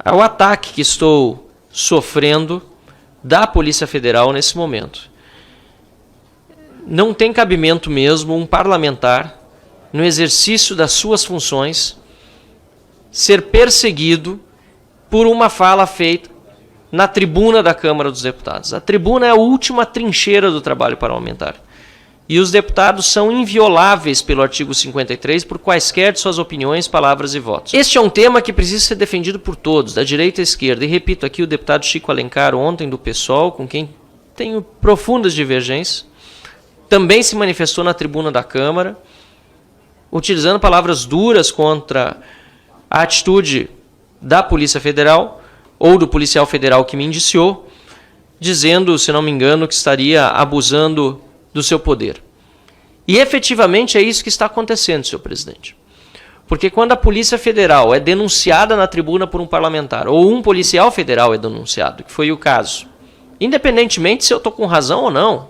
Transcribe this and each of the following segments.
ao ataque que estou sofrendo da Polícia Federal nesse momento. Não tem cabimento mesmo um parlamentar, no exercício das suas funções, ser perseguido por uma fala feita na tribuna da Câmara dos Deputados. A tribuna é a última trincheira do trabalho parlamentar. E os deputados são invioláveis pelo artigo 53 por quaisquer de suas opiniões, palavras e votos. Este é um tema que precisa ser defendido por todos, da direita à esquerda. E repito aqui, o deputado Chico Alencar, ontem do PSOL, com quem tenho profundas divergências, também se manifestou na tribuna da Câmara, utilizando palavras duras contra a atitude da Polícia Federal, ou do policial federal que me indiciou, dizendo, se não me engano, que estaria abusando do seu poder. E efetivamente é isso que está acontecendo, senhor presidente. Porque quando a Polícia Federal é denunciada na tribuna por um parlamentar, ou um policial federal é denunciado, que foi o caso, independentemente se eu estou com razão ou não,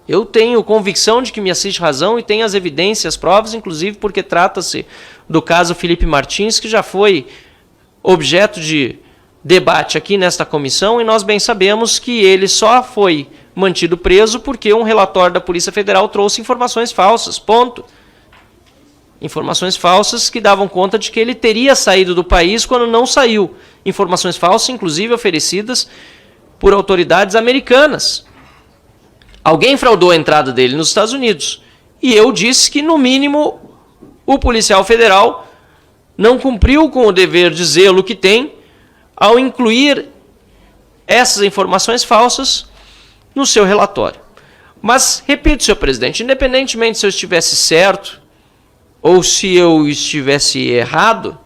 eu tenho convicção de que me assiste razão e tenho as evidências, as provas, inclusive porque trata-se do caso Felipe Martins, que já foi objeto de debate aqui nesta comissão, e nós bem sabemos que ele só foi mantido preso porque um relatório da Polícia Federal trouxe informações falsas, ponto. Informações falsas que davam conta de que ele teria saído do país quando não saiu. Informações falsas, inclusive oferecidas por autoridades americanas. Alguém fraudou a entrada dele nos Estados Unidos. E eu disse que, no mínimo, o policial federal não cumpriu com o dever de zelo que tem ao incluir essas informações falsas no seu relatório. Mas, repito, senhor presidente, independentemente se eu estivesse certo ou se eu estivesse errado,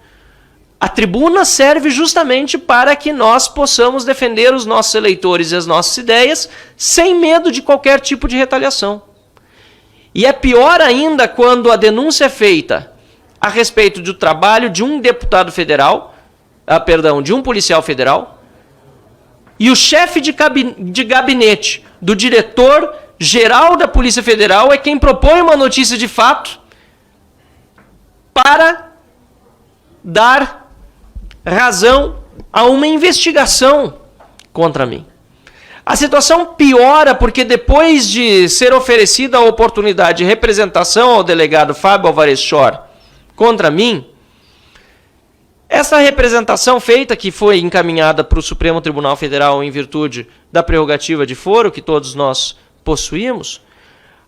a tribuna serve justamente para que nós possamos defender os nossos eleitores e as nossas ideias sem medo de qualquer tipo de retaliação. E é pior ainda quando a denúncia é feita a respeito do trabalho de um deputado federal, de um policial federal, e o chefe de gabinete do diretor-geral da Polícia Federal é quem propõe uma notícia de fato para dar razão a uma investigação contra mim. A situação piora porque depois de ser oferecida a oportunidade de representação ao delegado Fábio Alvarez Shor contra mim, essa representação feita, que foi encaminhada para o Supremo Tribunal Federal em virtude da prerrogativa de foro que todos nós possuímos,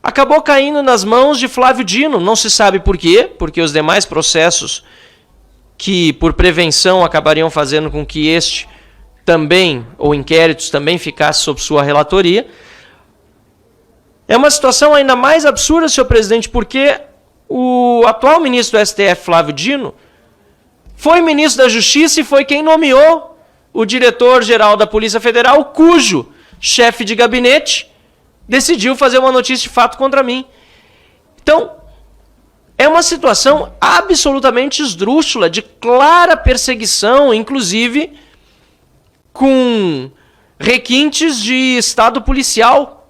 acabou caindo nas mãos de Flávio Dino. Não se sabe por quê, porque os demais processos que por prevenção acabariam fazendo com que este também, ou inquéritos também ficasse sob sua relatoria. É uma situação ainda mais absurda, senhor presidente, porque o atual ministro do STF, Flávio Dino, foi ministro da Justiça e foi quem nomeou o diretor-geral da Polícia Federal, cujo chefe de gabinete decidiu fazer uma notícia de fato contra mim. Então, é uma situação absolutamente esdrúxula, de clara perseguição, inclusive com requintes de estado policial.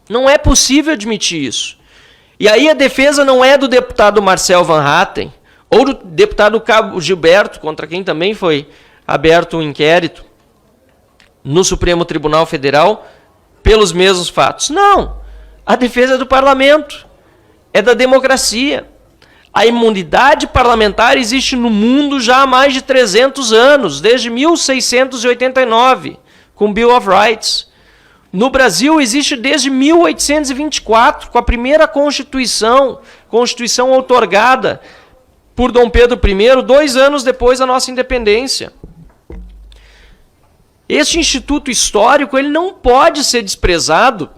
Não é possível admitir isso. E aí a defesa não é do deputado Marcel Van Hatten, ou do deputado Cabo Gilberto, contra quem também foi aberto um inquérito no Supremo Tribunal Federal pelos mesmos fatos. Não, a defesa é do parlamento, é da democracia. A imunidade parlamentar existe no mundo já há mais de 300 anos, desde 1689, com Bill of Rights. No Brasil existe desde 1824, com a primeira Constituição outorgada por Dom Pedro I, 2 anos depois da nossa independência. Este instituto histórico ele não pode ser desprezado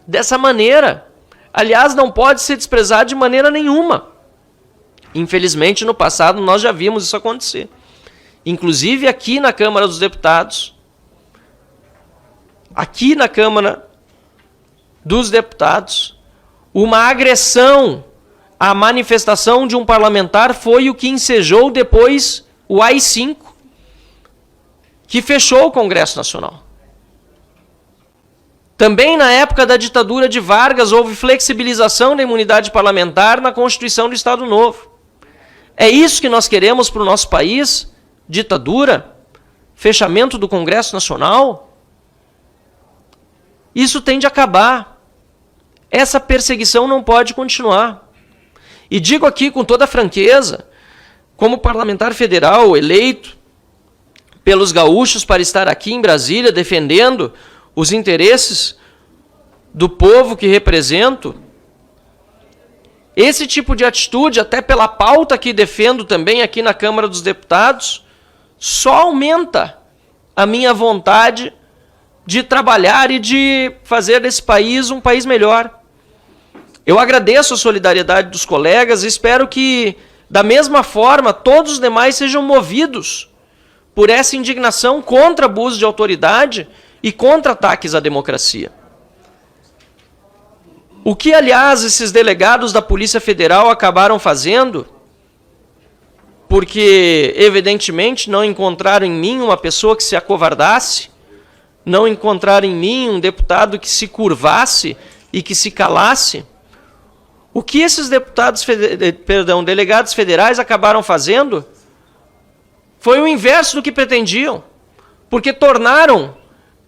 dessa maneira. Aliás, não pode ser desprezado de maneira nenhuma. Infelizmente, no passado, nós já vimos isso acontecer. Inclusive aqui na Câmara dos Deputados. Aqui na Câmara dos Deputados, uma agressão à manifestação de um parlamentar foi o que ensejou depois o AI-5, que fechou o Congresso Nacional. Também na época da ditadura de Vargas houve flexibilização da imunidade parlamentar na Constituição do Estado Novo. É isso que nós queremos para o nosso país? Ditadura? Fechamento do Congresso Nacional? Isso tem de acabar. Essa perseguição não pode continuar. E digo aqui com toda franqueza, como parlamentar federal eleito pelos gaúchos para estar aqui em Brasília defendendo os interesses do povo que represento, esse tipo de atitude, até pela pauta que defendo também aqui na Câmara dos Deputados, só aumenta a minha vontade de trabalhar e de fazer desse país um país melhor. Eu agradeço a solidariedade dos colegas e espero que, da mesma forma, todos os demais sejam movidos por essa indignação contra abuso de autoridade e contra ataques à democracia. O que, aliás, esses delegados da Polícia Federal acabaram fazendo, porque, evidentemente, não encontraram em mim uma pessoa que se acovardasse, não encontraram em mim um deputado que se curvasse e que se calasse. O que esses delegados federais acabaram fazendo foi o inverso do que pretendiam, porque tornaram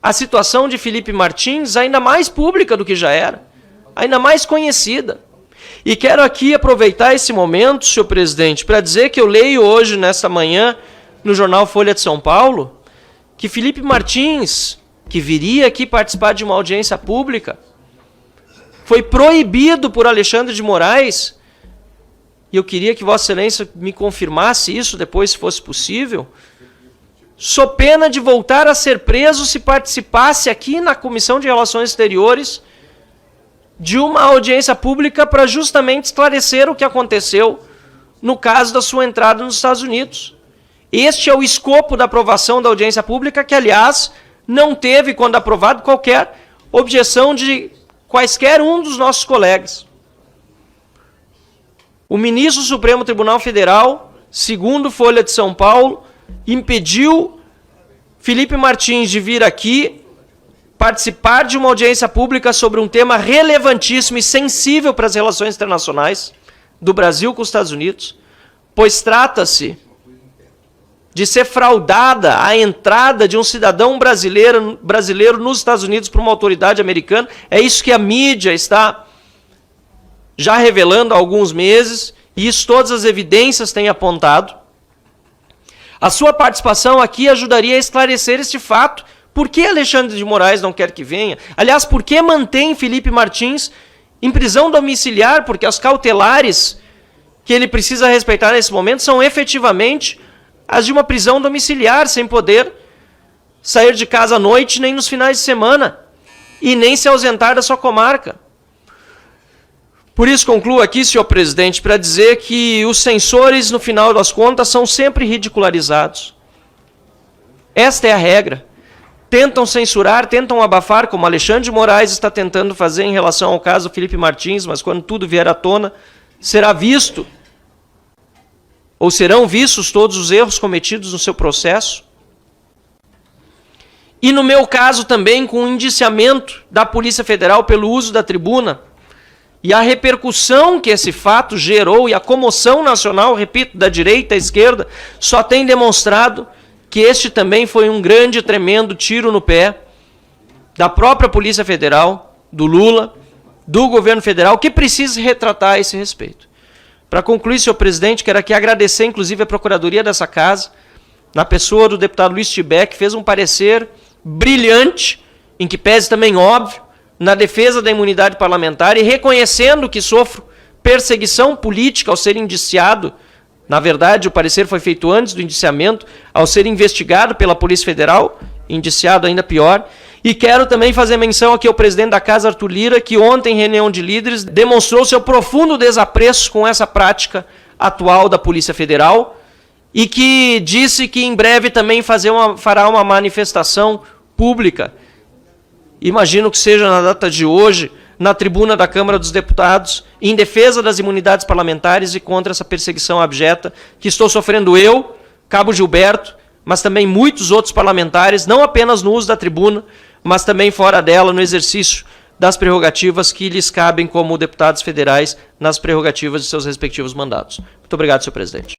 a situação de Felipe Martins ainda mais pública do que já era, ainda mais conhecida. E quero aqui aproveitar esse momento, senhor presidente, para dizer que eu leio hoje, nesta manhã, no jornal Folha de São Paulo, que Felipe Martins, que viria aqui participar de uma audiência pública, foi proibido por Alexandre de Moraes, e eu queria que Vossa Excelência me confirmasse isso depois, se fosse possível, sob pena de voltar a ser preso se participasse aqui na Comissão de Relações Exteriores de uma audiência pública para justamente esclarecer o que aconteceu no caso da sua entrada nos Estados Unidos. Este é o escopo da aprovação da audiência pública, que, aliás, não teve, quando aprovado, qualquer objeção de quaisquer um dos nossos colegas. O ministro do Supremo Tribunal Federal, segundo Folha de São Paulo, impediu Felipe Martins de vir aqui participar de uma audiência pública sobre um tema relevantíssimo e sensível para as relações internacionais do Brasil com os Estados Unidos, pois trata-se de ser fraudada a entrada de um cidadão brasileiro nos Estados Unidos por uma autoridade americana. É isso que a mídia está já revelando há alguns meses, e isso todas as evidências têm apontado. A sua participação aqui ajudaria a esclarecer este fato. Por que Alexandre de Moraes não quer que venha? Aliás, por que mantém Felipe Martins em prisão domiciliar? Porque as cautelares que ele precisa respeitar nesse momento são efetivamente as de uma prisão domiciliar, sem poder sair de casa à noite, nem nos finais de semana, e nem se ausentar da sua comarca. Por isso concluo aqui, senhor presidente, para dizer que os censores, no final das contas, são sempre ridicularizados. Esta é a regra. Tentam censurar, tentam abafar, como Alexandre de Moraes está tentando fazer em relação ao caso Felipe Martins, mas quando tudo vier à tona, será visto, ou serão vistos todos os erros cometidos no seu processo. E no meu caso também, com o indiciamento da Polícia Federal pelo uso da tribuna, e a repercussão que esse fato gerou e a comoção nacional, repito, da direita à esquerda, só tem demonstrado que este também foi um grande, tremendo tiro no pé da própria Polícia Federal, do Lula, do governo federal, que precisa se retratar a esse respeito. Para concluir, senhor presidente, quero aqui agradecer, inclusive, a Procuradoria dessa casa, na pessoa do deputado Luiz Tibé, que fez um parecer brilhante, em que pese também óbvio, na defesa da imunidade parlamentar e reconhecendo que sofro perseguição política ao ser indiciado. Na verdade, o parecer foi feito antes do indiciamento, ao ser investigado pela Polícia Federal, indiciado ainda pior. E quero também fazer menção aqui ao presidente da Casa, Arthur Lira, que ontem, em reunião de líderes, demonstrou seu profundo desapreço com essa prática atual da Polícia Federal e que disse que em breve também fará uma manifestação pública. Imagino que seja na data de hoje, na tribuna da Câmara dos Deputados, em defesa das imunidades parlamentares e contra essa perseguição abjeta que estou sofrendo eu, Cabo Gilberto, mas também muitos outros parlamentares, não apenas no uso da tribuna, mas também fora dela, no exercício das prerrogativas que lhes cabem como deputados federais nas prerrogativas de seus respectivos mandatos. Muito obrigado, senhor presidente.